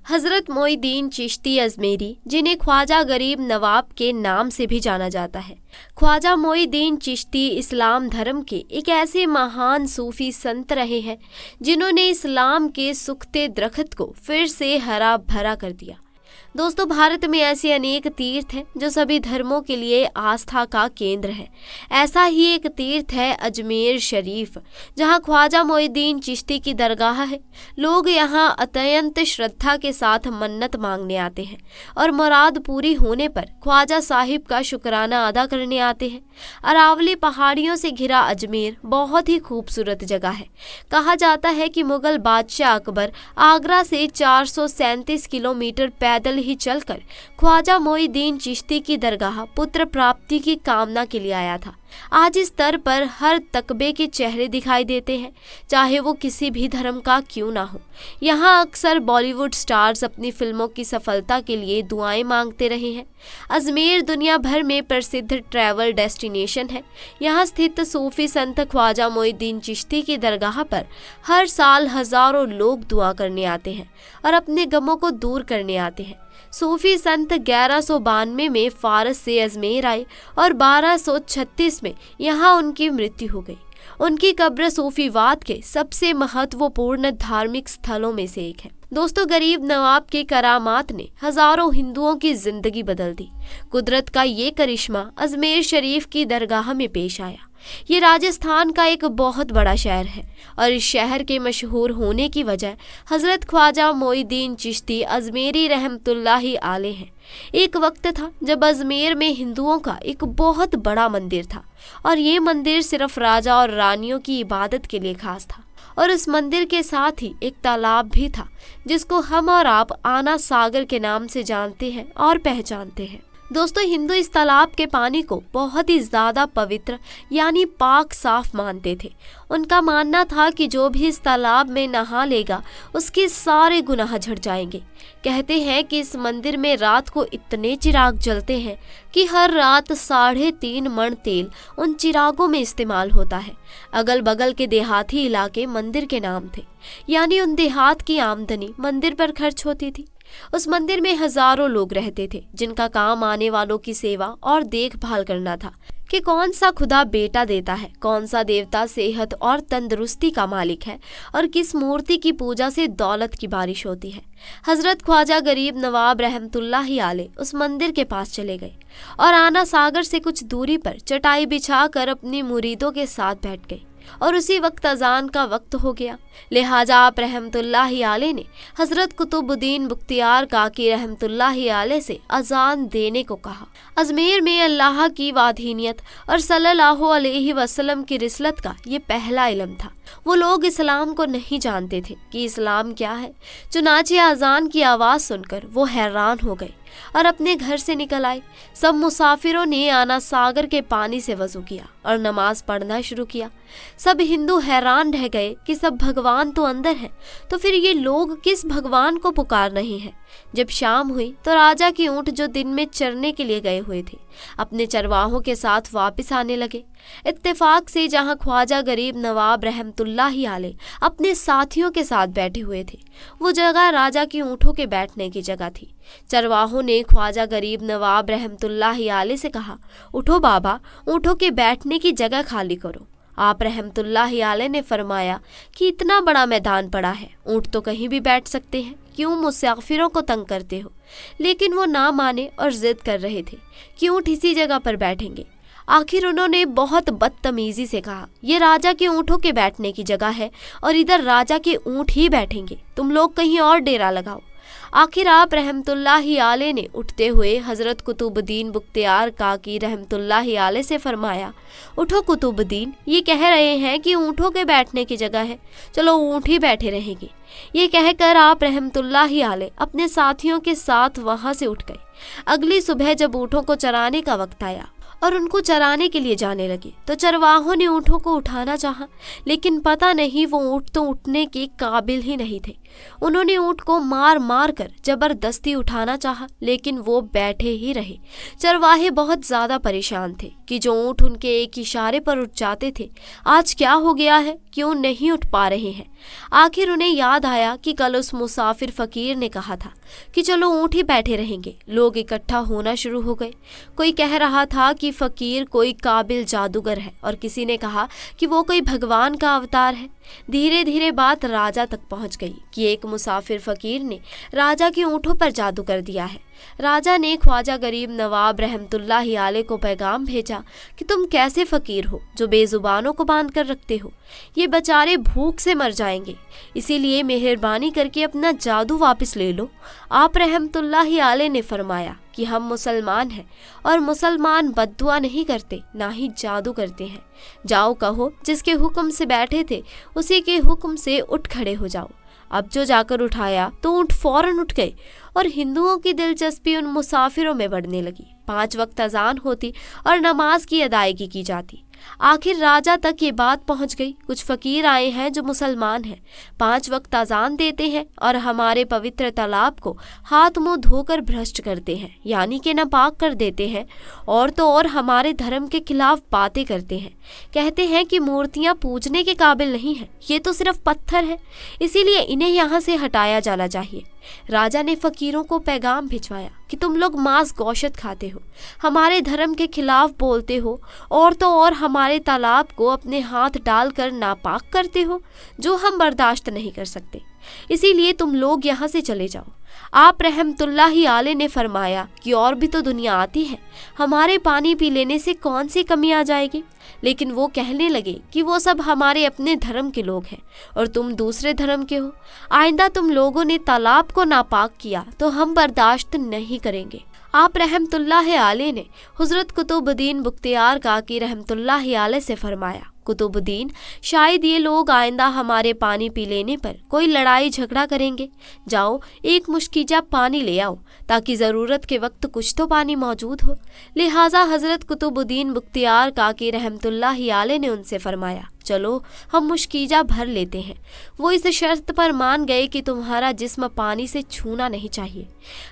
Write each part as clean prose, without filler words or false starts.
हज़रत मोइनुद्दीन चिश्ती अजमेरी, जिन्हें ख्वाजा गरीब नवाब के नाम से भी जाना जाता है। ख्वाजा मोइनुद्दीन चिश्ती इस्लाम धर्म के एक ऐसे महान सूफी संत रहे हैं जिन्होंने इस्लाम के सूखते दरख्त को फिर से हरा भरा कर दिया। दोस्तों, भारत में ऐसे अनेक तीर्थ हैं जो सभी धर्मों के लिए आस्था का केंद्र है। ऐसा ही एक तीर्थ है अजमेर शरीफ, जहां ख्वाजा मोइनुद्दीन चिश्ती की दरगाह है। लोग यहां अत्यंत श्रद्धा के साथ मन्नत मांगने आते हैं और मुराद पूरी होने पर ख्वाजा साहिब का शुक्राना अदा करने आते हैं। अरावली पहाड़ियों से घिरा अजमेर बहुत ही खूबसूरत जगह है। कहा जाता है कि मुगल बादशाह अकबर आगरा से 437 किलोमीटर पैदल ही चलकर ख्वाजा मोइनुद्दीन चिश्ती की दरगाह पुत्र प्राप्ति की कामना के लिए आया था। आज इस स्तर पर हर तकबे के चेहरे दिखाई देते हैं, चाहे वो किसी भी धर्म का क्यों ना हो। यहाँ अक्सर बॉलीवुड स्टार्स अपनी फिल्मों की सफलता के लिए दुआएं मांगते रहे हैं। अजमेर दुनिया भर में प्रसिद्ध ट्रैवल डेस्टिनेशन है। यहाँ स्थित सूफी संत ख्वाजा मोइनुद्दीन चिश्ती की दरगाह पर हर साल हजारों लोग दुआ करने आते हैं और अपने गमों को दूर करने आते हैं। सूफी संत 1192 में फारस से अजमेर आए और 1236 में यहाँ उनकी मृत्यु हो गई। उनकी कब्र सूफीवाद के सबसे महत्वपूर्ण धार्मिक स्थलों में से एक है। दोस्तों, गरीब नवाब के करामात ने हजारों हिंदुओं की जिंदगी बदल दी। कुदरत का ये करिश्मा अजमेर शरीफ की दरगाह में पेश आया। ये राजस्थान का एक बहुत बड़ा शहर है और इस शहर के मशहूर होने की वजह हज़रत ख्वाजा मोइनुद्दीन चिश्ती अजमेरी रहमतुल्लाहि अलैह हैं। एक वक्त था जब अजमेर में हिंदुओं का एक बहुत बड़ा मंदिर था और ये मंदिर सिर्फ राजा और रानियों की इबादत के लिए खास था। और उस मंदिर के साथ ही एक तालाब भी था जिसको हम और आप आना सागर के नाम से जानते हैं और पहचानते हैं। दोस्तों, हिंदू इस तालाब के पानी को बहुत ही ज़्यादा पवित्र यानी पाक साफ मानते थे। उनका मानना था कि जो भी इस तालाब में नहा लेगा उसके सारे गुनाह झड़ जाएंगे। कहते हैं कि इस मंदिर में रात को इतने चिराग जलते हैं कि हर रात 3.5 मण तेल उन चिरागों में इस्तेमाल होता है। अगल बगल के देहाती इलाके मंदिर के नाम थे, यानी उन देहात की आमदनी मंदिर पर खर्च होती थी। उस मंदिर में हजारों लोग रहते थे जिनका काम आने वालों की सेवा और देखभाल करना था कि कौन सा खुदा बेटा देता है, कौन सा देवता सेहत और तंदुरुस्ती का मालिक है और किस मूर्ति की पूजा से दौलत की बारिश होती है। हजरत ख्वाजा गरीब नवाब रहमतुल्लाहि अलैह उस मंदिर के पास चले गए और आना सागर से कुछ दूरी पर चटाई बिछाकर अपनी मुरीदों के साथ बैठ गए और उसी वक्त अजान का वक्त हो गया। लिहाजा आप रहमतुल्लाहि अलैह ने हजरत कुतुबुद्दीन बख्तियार काकी रहमतुल्लाहि अलैह से अजान देने को कहा। अजमेर में अल्लाह की वादहीनियत और सल्लल्लाहु अलैहि वसल्लम की रिसलत का ये पहला इल्म था। वो लोग इस्लाम को नहीं जानते थे कि इस्लाम क्या है। चुनाचे अजान की आवाज़ सुनकर वो हैरान हो गए और अपने घर से निकल आए। सब मुसाफिरों ने आना सागर के पानी से वजू किया और नमाज पढ़ना शुरू किया। सब हिंदू हैरान रह गए कि सब भगवान तो अंदर हैं, तो फिर ये लोग किस भगवान को पुकार रहे हैं। जब शाम हुई तो राजा की ऊँट जो दिन में चरने के लिए गए हुए थे अपने चरवाहों के साथ वापस आने लगे। इत्तेफाक से जहाँ ख्वाजा गरीब नवाब रहमतुल्लाहि अलैह अपने साथियों के साथ बैठे हुए थे, वो जगह राजा की ऊँटों के बैठने की जगह थी। चरवाहों ने ख्वाजा गरीब नवाब रहमतुल्लाहि अलैह से कहा, उठो बाबा, ऊँटों के बैठने की जगह खाली करो। आप रहमतुल्लाहि अलैह ने फरमाया कि इतना बड़ा मैदान पड़ा है, ऊँट तो कहीं भी बैठ सकते हैं, क्यों मुसाफिरों को तंग करते हो। लेकिन वो ना माने और जिद कर रहे थे कि ऊँट इसी जगह पर बैठेंगे। आखिर उन्होंने बहुत बदतमीजी से कहा, ये राजा के ऊँटों के बैठने की जगह है और इधर राजा के ऊँट ही बैठेंगे, तुम लोग कहीं और डेरा लगाओ। आखिर आप रहमतुल्लाहि अलैह ने उठते हुए हजरत कुतुबुद्दीन बख्तियार काकी रहमतुल्लाहि अलैह से फरमाया, उठो कुतुबुद्दीन, ये कह रहे हैं कि ऊँटों के बैठने की जगह है, चलो ऊँट ही बैठे रहेंगे। ये कहकर आप रहमतुल्लाहि अलैह अपने साथियों के साथ वहां से उठ गए। अगली सुबह जब ऊँटों को चराने का वक्त आया और उनको चराने के लिए जाने लगे। तो चरवाहों ने ऊँटों को उठाना चाहा, लेकिन पता नहीं वो ऊँट तो उठने के काबिल ही नहीं थे। उन्होंने ऊँट को मार मार कर जबरदस्ती उठाना चाहा, लेकिन वो बैठे ही रहे। चरवाहे बहुत ज्यादा परेशान थे कि जो ऊँट उनके एक इशारे पर उठ जाते थे, आज क्या हो गया है, क्यों नहीं उठ पा रहे हैं। आखिर उन्हें याद आया कि कल उस मुसाफिर फकीर ने कहा था कि चलो ऊँट ही बैठे रहेंगे। लोग इकट्ठा होना शुरू हो गए। कोई कह रहा था कि फकीर कोई काबिल जादूगर है, और किसी ने कहा कि वो कोई भगवान का अवतार है। धीरे धीरे बात राजा तक पहुंच गई कि एक मुसाफिर फकीर ने राजा के ऊँटों पर जादू कर दिया है। राजा ने ख्वाजा गरीब नवाब रहमतुल्लाहि अलैह को पैगाम भेजा कि तुम कैसे फकीर हो जो बेजुबानों को बांध कर रखते हो, ये बेचारे भूख से मर जाएंगे, इसीलिए मेहरबानी करके अपना जादू वापस ले लो। आप रहमतुल्लाहि अलैह ने फरमाया कि हम मुसलमान हैं और मुसलमान बद्दुआ नहीं करते, ना ही जादू करते हैं। जाओ कहो जिसके हुक्म से बैठे थे उसी के हुक्म से उठ खड़े हो जाओ। अब जो जाकर उठाया तो ऊँट फौरन उठ गए और हिंदुओं की दिलचस्पी उन मुसाफिरों में बढ़ने लगी। 5 वक्त अजान होती और नमाज की अदायगी की जाती। आखिर राजा तक ये बात पहुंच गई। कुछ फकीर आए हैं जो मुसलमान हैं, 5 वक्त अजान देते हैं और हमारे पवित्र तालाब को हाथ मुंह धोकर भ्रष्ट करते हैं, यानी कि नापाक कर देते हैं। और तो और हमारे धर्म के खिलाफ बातें करते हैं, कहते हैं कि मूर्तियां पूजने के काबिल नहीं है, ये तो सिर्फ पत्थर है, इसीलिए इन्हें यहाँ से हटाया जाना चाहिए। राजा ने फकीरों को पैगाम भिजवाया कि तुम लोग मांस गोश्त खाते हो, हमारे धर्म के खिलाफ बोलते हो, और तो और हमारे तालाब को अपने हाथ डालकर नापाक करते हो, जो हम बर्दाश्त नहीं कर सकते, इसीलिए तुम लोग यहाँ से चले जाओ। आप रहमतुल्लाहि अलैह ने फरमाया कि और भी तो दुनिया आती है, हमारे पानी पी लेने से कौन सी कमी आ जाएगी। लेकिन वो कहने लगे कि वो सब हमारे अपने धर्म के लोग हैं और तुम दूसरे धर्म के हो। आइंदा तुम लोगों ने तालाब को नापाक किया तो हम बर्दाश्त नहीं करेंगे। आप रहमतुल्लाहि अलैह ने हज़रत कुतुबुद्दीन बख्तियार काकी रहमतुल्लाहि अलैह से फरमाया, कुतुबुद्दीन, शायद ये लोग आइंदा हमारे पानी पी लेने पर कोई लड़ाई झगड़ा करेंगे। जाओ एक मुश्किजा पानी ले आओ ताकि ज़रूरत के वक्त कुछ तो पानी मौजूद हो। लिहाजा हज़रत कुतुबुद्दीन बख्तियार काकी रहमतुल्लाहि अलैह ने उनसे फरमाया, चलो हम मुश्किजा भर लेते हैं। वो इस शर्त पर मान गए कि तुम्हारा जिस्म पानी से छूना नहीं चाहिए।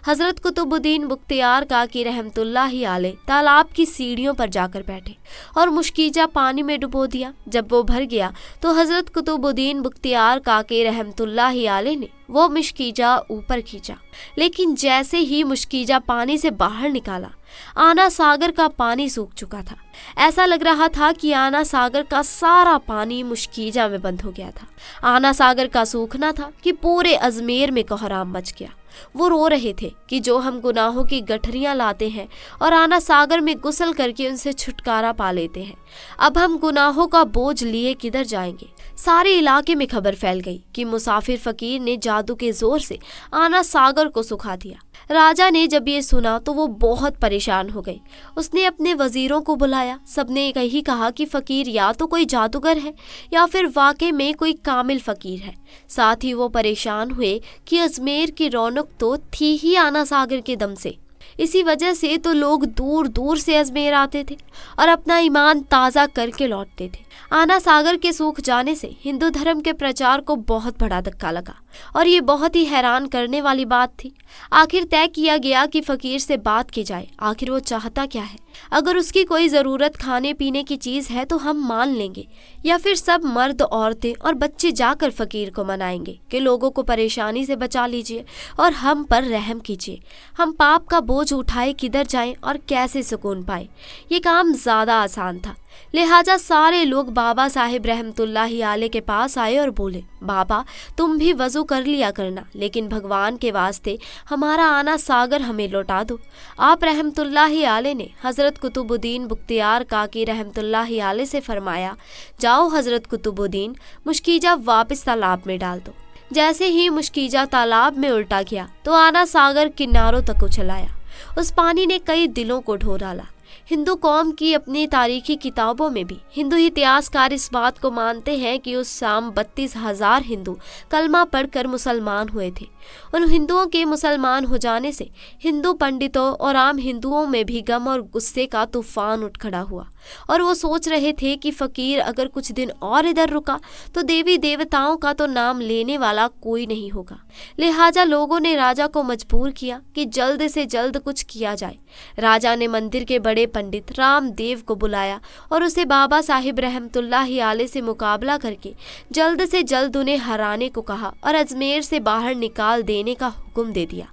हज़रत कुतुबुद्दीन बख्तियार काकी रहमतुल्लाहि अलैह तालाब की सीढ़ियों पर जाकर बैठे और मुश्किजा पानी में डुबो दिया। जब वो भर गया तो हज़रत कुतुबुद्दीन बख्तियार काकी रहमतुल्लाहि अलैह ने वो मुश्किजा ऊपर खींचा, लेकिन जैसे ही मुश्किजा पानी से बाहर निकाला, आना सागर का पानी सूख चुका था। ऐसा लग रहा था कि आना सागर का सारा पानी मुश्किजा में बंद हो गया था। आना सागर का सूखना था कि पूरे अजमेर में कोहराम मच गया। वो रो रहे थे कि जो हम गुनाहों की गठरियां लाते हैं और आना सागर में गुसल करके उनसे छुटकारा पा लेते हैं, अब हम गुनाहों का बोझ लिए किधर जाएंगे। सारे इलाके में खबर फैल गई कि मुसाफिर फकीर ने जादू के जोर से आना सागर को सुखा दिया। राजा ने जब ये सुना तो वो बहुत परेशान हो गए। उसने अपने वजीरों को बुलाया। सबने यही कहा कि फकीर या तो कोई जादूगर है या फिर वाकई में कोई कामिल फकीर है। साथ ही वो परेशान हुए कि अजमेर की रौनक तो थी ही आना सागर के दम से, इसी वजह से तो लोग दूर दूर से अजमेर आते थे और अपना ईमान ताज़ा करके लौटते थे। आना सागर के सूख जाने से हिंदू धर्म के प्रचार को बहुत बड़ा धक्का लगा और ये बहुत ही हैरान करने वाली बात थी। आखिर तय किया गया कि फकीर से बात की जाए, आखिर वो चाहता क्या है। अगर उसकी कोई ज़रूरत खाने पीने की चीज़ है तो हम मान लेंगे, या फिर सब मर्द औरतें और बच्चे जाकर फ़कीर को मनाएंगे कि लोगों को परेशानी से बचा लीजिए और हम पर रहम कीजिए। हम पाप का बोझ उठाए किधर जाएं और कैसे सुकून पाए। ये काम ज़्यादा आसान था। लिहाजा सारे लोग बाबा साहिब रहमतुल्लाहि अलैह के पास आए और बोले, बाबा तुम भी वज़ू कर लिया करना, लेकिन भगवान के वास्ते हमारा आना सागर हमें लौटा दो। आप रहमतुल्लाहि अलैह ने हज़रत कुतुबुद्दीन बख्तियार काकी रहमतुल्लाहि अलैह से फरमाया, जाओ हज़रत कुतुबुद्दीन, मुश्किजा वापस तालाब में डाल दो। जैसे ही मुश्किजा तालाब में उल्टा गया तो आना सागर किनारों तक उछल आया। उस पानी ने कई दिलों को ढो डाला। हिंदू कौम की अपनी तारीखी किताबों में भी हिंदू इतिहासकार इस बात को मानते हैं कि उस शाम 32,000 हिंदू कलमा पढ़कर मुसलमान हुए थे। उन हिंदुओं के मुसलमान हो जाने से हिंदू पंडितों और आम हिंदुओं में भी गम और गुस्से का तूफान उठ खड़ा हुआ और वो सोच रहे थे कि फकीर अगर कुछ दिन और इधर रुका तो देवी देवताओं का तो नाम लेने वाला कोई नहीं होगा। लिहाजा लोगों ने राजा को मजबूर किया कि जल्द से जल्द कुछ किया जाए। राजा ने मंदिर के बड़े पंडित रामदेव को बुलाया और उसे बाबा साहिब रहमतुल्लाहि अलैह से मुकाबला करके जल्द से जल्द उन्हें हराने को कहा और अजमेर से बाहर निकाल देने का हुक्म दे दिया।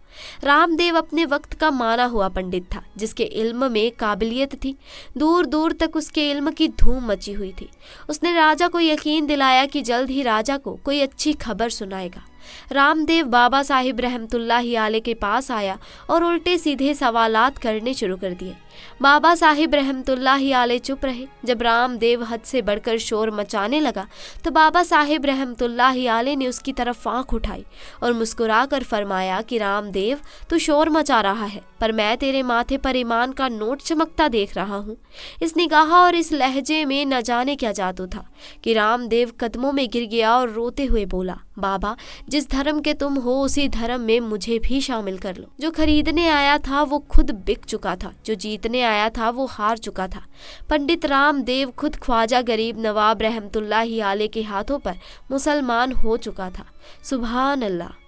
रामदेव अपने वक्त का माना हुआ पंडित था, जिसके इल्म में काबिलियत थी। दूर दूर तक उसके इल्म की धूम मची हुई थी। उसने राजा को यकीन दिलाया कि जल्द ही राजा को कोई अच्छी खबर सुनाएगा। रामदेव बाबा साहिब रहमतुल्लाहि अलैह के पास आया और उल्टे सीधे सवालात करने शुरू कर दिए। बाबा साहिब रहमतुल्लाहि अलैह चुप रहे। जब रामदेव हद से बढ़कर शोर मचाने लगा तो बाबा साहिब रहमतुल्लाहि अलैह ने उसकी तरफ आंख उठाई और मुस्कुराकर फरमाया कि रामदेव, तू शोर मचा रहा है पर मैं तेरे माथे पर ईमान का नोट चमकता देख रहा हूँ। इस निगाह और इस लहजे में न जाने क्या जादू था कि रामदेव कदमों में गिर गया और रोते हुए बोला, बाबा, जिस धर्म के तुम हो उसी धर्म में मुझे भी शामिल कर लो। जो खरीदने आया था वो खुद बिक चुका था, जो जीतने आया था वो हार चुका था। पंडित रामदेव खुद ख्वाजा गरीब नवाब रहमतुल्लाहि अलैह के हाथों पर मुसलमान हो चुका था। सुभान अल्लाह।